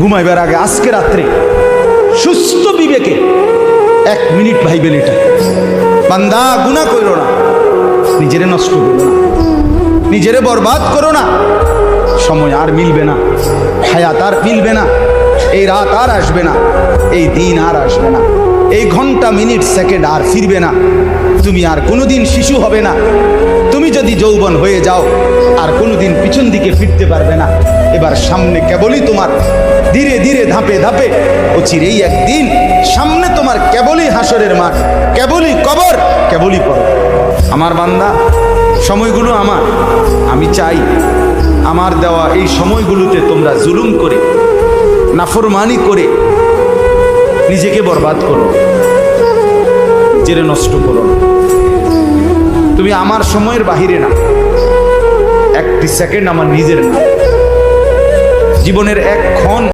ঘুমাইবার আগে আজকে রাত্রে সুস্থ বিবেকে 1 মিনিট ভাইবেন এটা, বান্দা গুনাহ করো না, নিজেরে নষ্ট করো না, নিজেরে বরবাদ করো না। সময় আর মিলবে না, হায়াত আর মিলবে না, এই রাত আর আসবে না, এই দিন আর আসবে না, এই ঘন্টা মিনিট সেকেন্ড আর ফিরবে না। তুমি আর কোনোদিন শিশু হবে না। তুমি যদি যৌবন হয়ে যাও আর কোনোদিন পিছন দিকে ফিরতে পারবে না। এবার সামনে কেবলই তোমার ধীরে ধীরে ধাপে ধাপে অচিরেই একদিন সামনে তোমার কেবলই হাসরের মাঠ, কেবলই কবর, কেবলই পর। আমার বান্দা, সময়গুলো আমার, আমি চাই আমার দেওয়া এই সময়গুলোতে তোমরা জুলুম করে, নাফরমানি করে নিজেকে বরবাদ করো, নিজেরে নষ্ট করো না। তুমি আমার সময়ের বাহিরে না, 1 সেকেন্ড আমার নিজের না। জীবনের 1 ক্ষণ